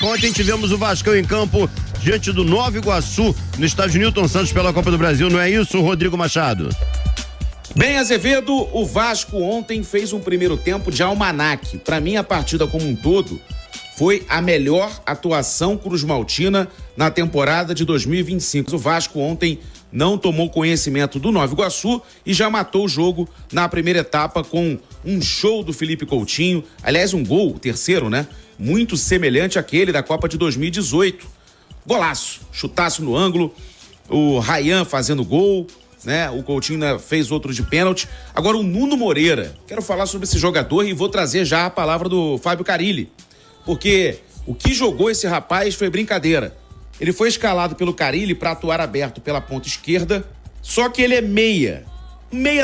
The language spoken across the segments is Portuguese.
Ontem tivemos o Vascão em campo diante do Nova Iguaçu, no estádio Newton Santos pela Copa do Brasil, não é isso, Rodrigo Machado? Bem, Azevedo, o Vasco ontem fez um primeiro tempo de almanaque. Para mim, a partida como um todo foi a melhor atuação cruzmaltina na temporada de 2025. O Vasco ontem não tomou conhecimento do Nova Iguaçu e já matou o jogo na primeira etapa com um show do Felipe Coutinho. Aliás, um gol, o terceiro, né? Muito semelhante àquele da Copa de 2018. Golaço, chutaço no ângulo, o Ryan fazendo gol, né? O Coutinho fez outro de pênalti. Agora o Nuno Moreira. Quero falar sobre esse jogador e vou trazer já a palavra do Fábio Carille. Porque o que jogou esse rapaz foi brincadeira. Ele foi escalado pelo Carille para atuar aberto pela ponta esquerda, só que ele é meia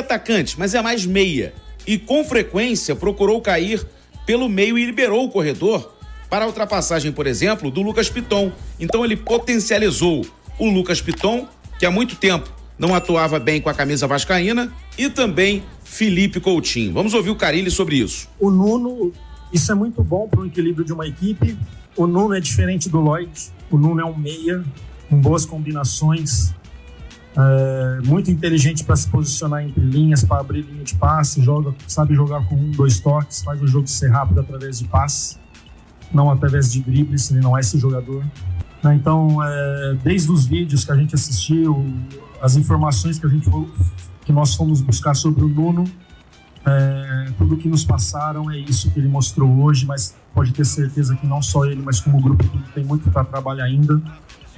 atacante, mas é mais meia. E com frequência procurou cair pelo meio e liberou o corredor para a ultrapassagem, por exemplo, do Lucas Piton. Então ele potencializou o Lucas Piton, que há muito tempo não atuava bem com a camisa vascaína, e também Felipe Coutinho. Vamos ouvir o Carille sobre isso. O Nuno, isso é muito bom para o equilíbrio de uma equipe. O Nuno é diferente do Lloyd. O Nuno é um meia, com boas combinações, muito inteligente para se posicionar entre linhas, para abrir linha de passe, sabe jogar com 1, 2 toques, faz o jogo ser rápido através de passe, não através de dribles, ele não é esse jogador. Então, desde os vídeos que a gente assistiu, as informações que nós fomos buscar sobre o Nuno, tudo que nos passaram é isso que ele mostrou hoje, mas pode ter certeza que não só ele, mas como o grupo tem muito para trabalhar ainda.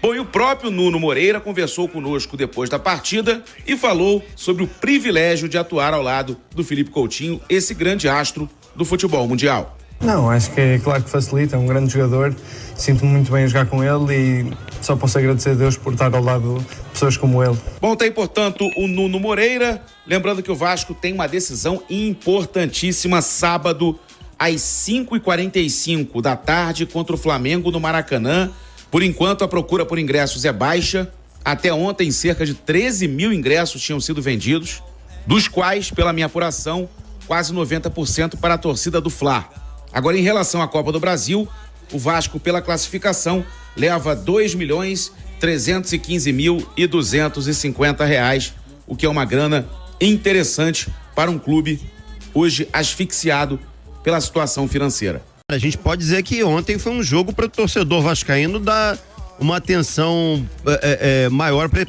Bom, e o próprio Nuno Moreira conversou conosco depois da partida e falou sobre o privilégio de atuar ao lado do Felipe Coutinho, esse grande astro do futebol mundial. Não, acho que é claro que facilita, é um grande jogador, sinto-me muito bem a jogar com ele e só posso agradecer a Deus por estar ao lado de pessoas como ele. Bom, tem portanto o Nuno Moreira, lembrando que o Vasco tem uma decisão importantíssima sábado às 5h45 da tarde contra o Flamengo no Maracanã. Por enquanto a procura por ingressos é baixa, até ontem cerca de 13 mil ingressos tinham sido vendidos, dos quais, pela minha apuração, quase 90% para a torcida do Fla. Agora, em relação à Copa do Brasil, o Vasco, pela classificação, leva R$ 2.315.250, o que é uma grana interessante para um clube hoje asfixiado pela situação financeira. A gente pode dizer que ontem foi um jogo para o torcedor vascaíno dar uma atenção maior para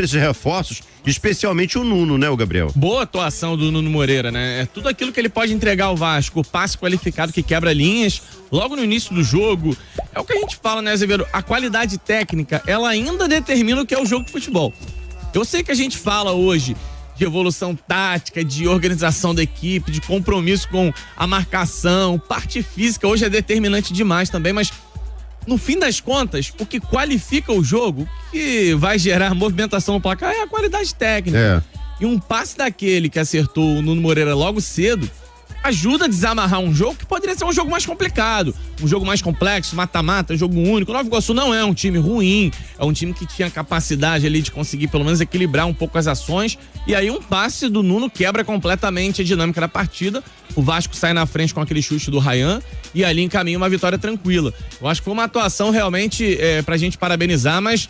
esses reforços, especialmente o Nuno, né, o Gabriel? Boa atuação do Nuno Moreira, né? É tudo aquilo que ele pode entregar ao Vasco, o passe qualificado que quebra linhas, logo no início do jogo. É o que a gente fala, né, Azevedo? A qualidade técnica, ela ainda determina o que é o jogo de futebol. Eu sei que a gente fala hoje de evolução tática, de organização da equipe, de compromisso com a marcação, parte física hoje é determinante demais também, mas no fim das contas, o que qualifica o jogo, o que vai gerar movimentação no placar é a qualidade técnica. E um passe daquele que acertou o Nuno Moreira logo cedo ajuda a desamarrar um jogo que poderia ser um jogo mais complicado, um jogo mais complexo, mata-mata, jogo único. O Nova Iguaçu não é um time ruim, é um time que tinha capacidade ali de conseguir pelo menos equilibrar um pouco as ações, e aí um passe do Nuno quebra completamente a dinâmica da partida. O Vasco sai na frente com aquele chute do Ryan e ali encaminha uma vitória tranquila. Eu acho que foi uma atuação realmente pra gente parabenizar, mas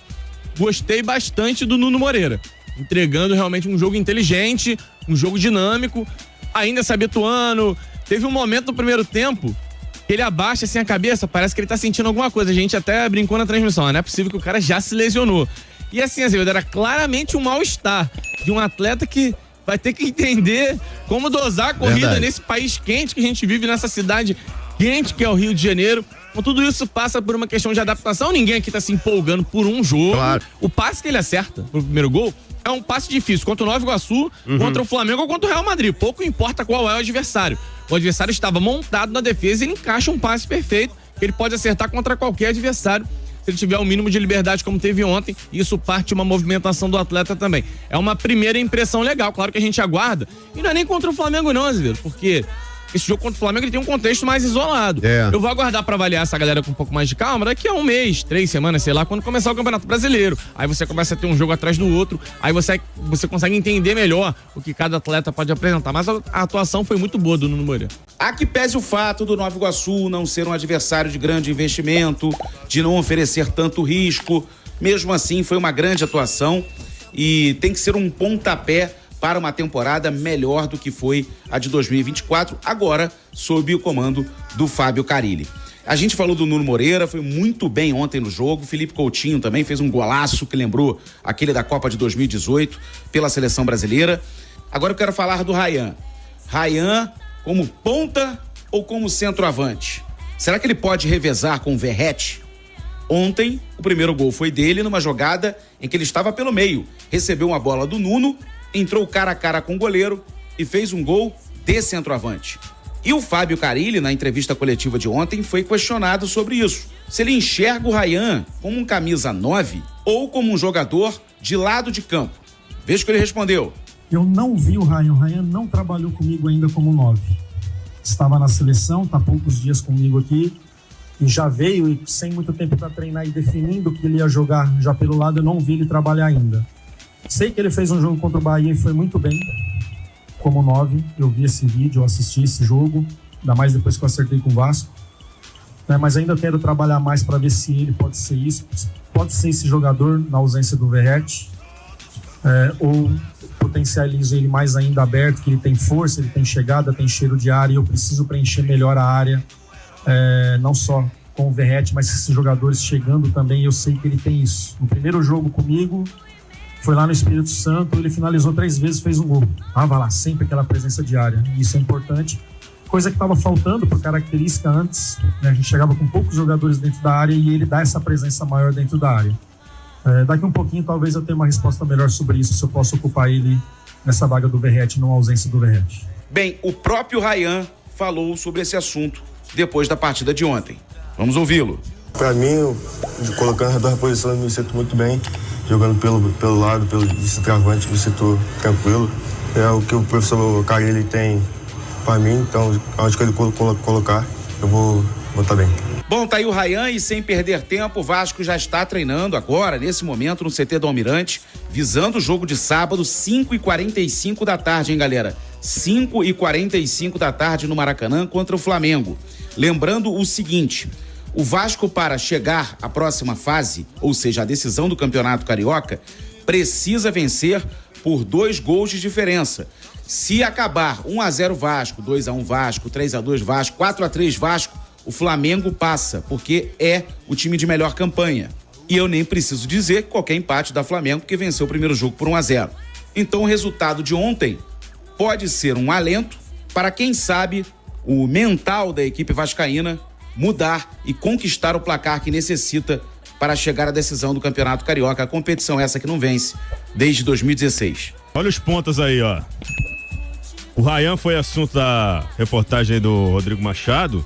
gostei bastante do Nuno Moreira, entregando realmente um jogo inteligente, um jogo dinâmico, ainda se habituando. Teve um momento no primeiro tempo que ele abaixa assim a cabeça, parece que ele tá sentindo alguma coisa. A gente até brincou na transmissão, não é possível que o cara já se lesionou. E assim, Azevedo, era claramente um mal-estar de um atleta que vai ter que entender como dosar a corrida nesse país quente que a gente vive, nessa cidade quente que é o Rio de Janeiro. Então, tudo isso passa por uma questão de adaptação. Ninguém aqui tá se empolgando por um jogo. Claro. O passe que ele acerta pro primeiro gol é um passe difícil contra o Nova Iguaçu, contra o Flamengo ou contra o Real Madrid. Pouco importa qual é o adversário. O adversário estava montado na defesa e ele encaixa um passe perfeito que ele pode acertar contra qualquer adversário, se ele tiver o mínimo de liberdade como teve ontem. Isso parte de uma movimentação do atleta também. É uma primeira impressão legal, claro que a gente aguarda. E não é nem contra o Flamengo não, Azevedo, porque esse jogo contra o Flamengo ele tem um contexto mais isolado. Eu vou aguardar pra avaliar essa galera com um pouco mais de calma daqui a um mês, 3 semanas, sei lá, quando começar o Campeonato Brasileiro. Aí você começa a ter um jogo atrás do outro, aí você consegue entender melhor o que cada atleta pode apresentar. Mas a atuação foi muito boa do Nuno Moreira. Há que pese o fato do Nova Iguaçu não ser um adversário de grande investimento, de não oferecer tanto risco. Mesmo assim, foi uma grande atuação e tem que ser um pontapé para uma temporada melhor do que foi a de 2024, agora sob o comando do Fábio Carille. A gente falou do Nuno Moreira, foi muito bem ontem no jogo. Felipe Coutinho também fez um golaço que lembrou aquele da Copa de 2018 pela seleção brasileira. Agora eu quero falar do Ryan. Ryan como ponta ou como centroavante? Será que ele pode revezar com o Verratti? Ontem, o primeiro gol foi dele numa jogada em que ele estava pelo meio. Recebeu uma bola do Nuno, entrou cara a cara com o goleiro e fez um gol de centroavante. E o Fábio Carille, na entrevista coletiva de ontem, foi questionado sobre isso. Se ele enxerga o Ryan como um camisa 9 ou como um jogador de lado de campo. Veja o que ele respondeu. Eu não vi o Ryan. O Ryan não trabalhou comigo ainda como 9. Estava na seleção, está há poucos dias comigo aqui. E já veio e sem muito tempo para treinar e definindo que ele ia jogar já pelo lado, eu não vi ele trabalhar ainda. Sei que ele fez um jogo contra o Bahia e foi muito bem, como 9. Eu vi esse vídeo, eu assisti esse jogo, ainda mais depois que eu acertei com o Vasco. Mas ainda quero trabalhar mais para ver se ele pode ser isso, pode ser esse jogador na ausência do Verratti, ou potencializo ele mais ainda aberto, que ele tem força, ele tem chegada, tem cheiro de área e eu preciso preencher melhor a área. Não só com o Verratti, mas esses jogadores chegando também, eu sei que ele tem isso. No primeiro jogo comigo, foi lá no Espírito Santo, ele finalizou 3 vezes, fez um gol. Vai lá, sempre aquela presença de área. Isso é importante. Coisa que estava faltando por característica antes, né? A gente chegava com poucos jogadores dentro da área e ele dá essa presença maior dentro da área. Daqui um pouquinho, talvez eu tenha uma resposta melhor sobre isso, se eu posso ocupar ele nessa vaga do Verratti, não a ausência do Verratti. Bem, o próprio Ryan falou sobre esse assunto depois da partida de ontem. Vamos ouvi-lo. Para mim, colocando a 2 posições, eu me sinto muito bem. Jogando pelo lado, pelo centroavante, me sinto tranquilo. É o que o professor Carille tem para mim, então onde que ele colocar, eu vou estar bem. Bom, tá aí o Ryan e sem perder tempo, o Vasco já está treinando agora, nesse momento, no CT do Almirante, visando o jogo de sábado, 5h45 da tarde, hein, galera? 5h45 da tarde no Maracanã contra o Flamengo. Lembrando o seguinte, o Vasco, para chegar à próxima fase, ou seja, a decisão do Campeonato Carioca, precisa vencer por 2 gols de diferença. Se acabar 1-0 Vasco, 2-1 Vasco, 3-2 Vasco, 4-3 Vasco, o Flamengo passa, porque é o time de melhor campanha. E eu nem preciso dizer qualquer empate da Flamengo, que venceu o primeiro jogo por 1-0. Então o resultado de ontem pode ser um alento para, quem sabe, o mental da equipe vascaína mudar e conquistar o placar que necessita para chegar à decisão do Campeonato Carioca. A competição essa que não vence desde 2016. Olha os pontos aí, ó. O Ryan foi assunto da reportagem aí do Rodrigo Machado.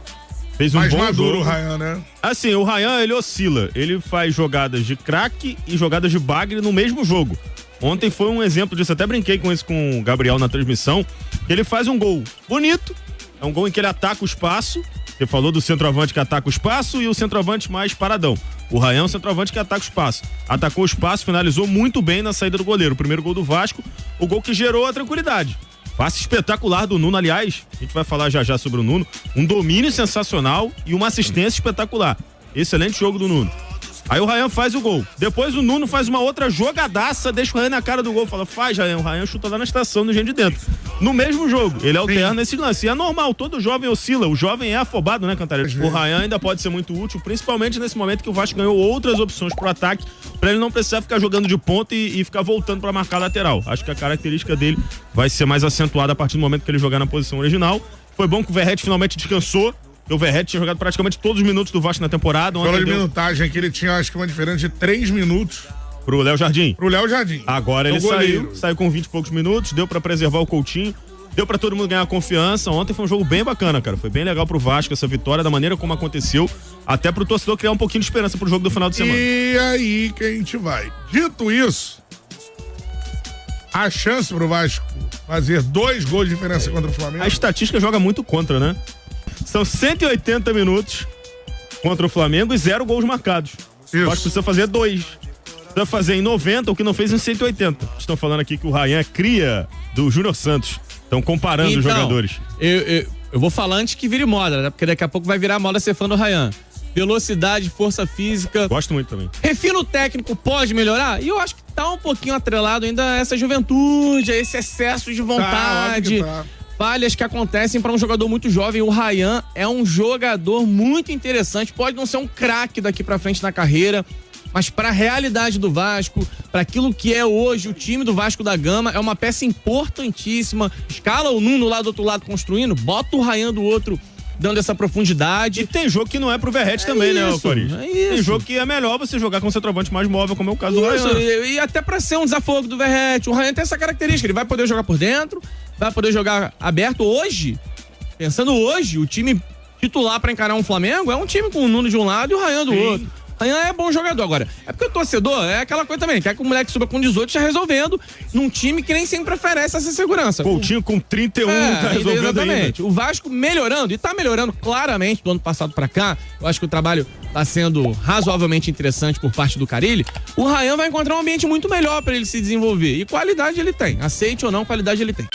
Fez um mais bom maduro jogo. O Ryan, né? Assim, o Ryan, ele oscila. Ele faz jogadas de craque e jogadas de bagre no mesmo jogo. Ontem foi um exemplo disso. Até brinquei com isso com o Gabriel na transmissão. Ele faz um gol bonito. É um gol em que ele ataca o espaço. Você falou do centroavante que ataca o espaço e o centroavante mais paradão. O Ryan é um centroavante que ataca o espaço. Atacou o espaço, finalizou muito bem na saída do goleiro. O primeiro gol do Vasco, o gol que gerou a tranquilidade. Passe espetacular do Nuno, aliás, a gente vai falar já sobre o Nuno. Um domínio sensacional e uma assistência espetacular. Excelente jogo do Nuno. Aí o Ryan faz o gol. Depois o Nuno faz uma outra jogadaça, deixa o Ryan na cara do gol. Fala, faz, Ryan. O Ryan chuta lá na estação, no gente de dentro. No mesmo jogo, ele alterna esse lance. E é normal, todo jovem oscila. O jovem é afobado, né, Cantarelli? O Ryan ainda pode ser muito útil, principalmente nesse momento que o Vasco ganhou outras opções pro ataque, pra ele não precisar ficar jogando de ponta e ficar voltando pra marcar lateral. Acho que a característica dele vai ser mais acentuada a partir do momento que ele jogar na posição original. Foi bom que o Verratti finalmente descansou. O Verratti tinha jogado praticamente todos os minutos do Vasco na temporada. Pela minutagem aqui, ele tinha, acho que uma diferença de 3 minutos. Pro Léo Jardim. Agora ele saiu com 20 e poucos minutos, deu pra preservar o Coutinho, deu pra todo mundo ganhar confiança. Ontem foi um jogo bem bacana, cara. Foi bem legal pro Vasco essa vitória, da maneira como aconteceu, até pro torcedor criar um pouquinho de esperança pro jogo do final de semana. E aí que a gente vai. Dito isso, a chance pro Vasco fazer 2 gols de diferença contra o Flamengo. A estatística joga muito contra, né? São 180 minutos contra o Flamengo e 0 gols marcados. Isso. O Vasco precisa fazer 2. Precisa fazer em 90 o que não fez em 180. Estão falando aqui que o Ryan é cria do Júnior Santos. Estão comparando os jogadores. Eu vou falar antes que vire moda, né? Porque daqui a pouco vai virar moda ser fã do Ryan. Velocidade, força física. Gosto muito também. Refino técnico pode melhorar? E eu acho que tá um pouquinho atrelado ainda a essa juventude, a esse excesso de vontade. Tá. Falhas que acontecem para um jogador muito jovem. O Ryan é um jogador muito interessante. Pode não ser um craque daqui para frente na carreira, mas para a realidade do Vasco, para aquilo que é hoje o time do Vasco da Gama, é uma peça importantíssima. Escala o Nuno lá do outro lado construindo, bota o Ryan do outro dando essa profundidade. E tem jogo que não é pro Verratti também, né, Corinthians? Tem jogo que é melhor você jogar com um centroavante mais móvel, como é o caso do Ryan. E até pra ser um desafogo do Verratti. O Ryan tem essa característica, ele vai poder jogar por dentro, vai poder jogar aberto. Hoje, pensando hoje, o time titular pra encarar um Flamengo é um time com o Nuno de um lado e o Ryan do outro. Ryan é bom jogador. Agora, é porque o torcedor é aquela coisa também, quer que o moleque suba com 18 já resolvendo num time que nem sempre oferece essa segurança. Coutinho com 31 tá resolvendo exatamente. ainda. O Vasco melhorando, e tá melhorando claramente do ano passado pra cá. Eu acho que o trabalho tá sendo razoavelmente interessante por parte do Carille. O Ryan vai encontrar um ambiente muito melhor pra ele se desenvolver. E qualidade ele tem. Aceite ou não, qualidade ele tem.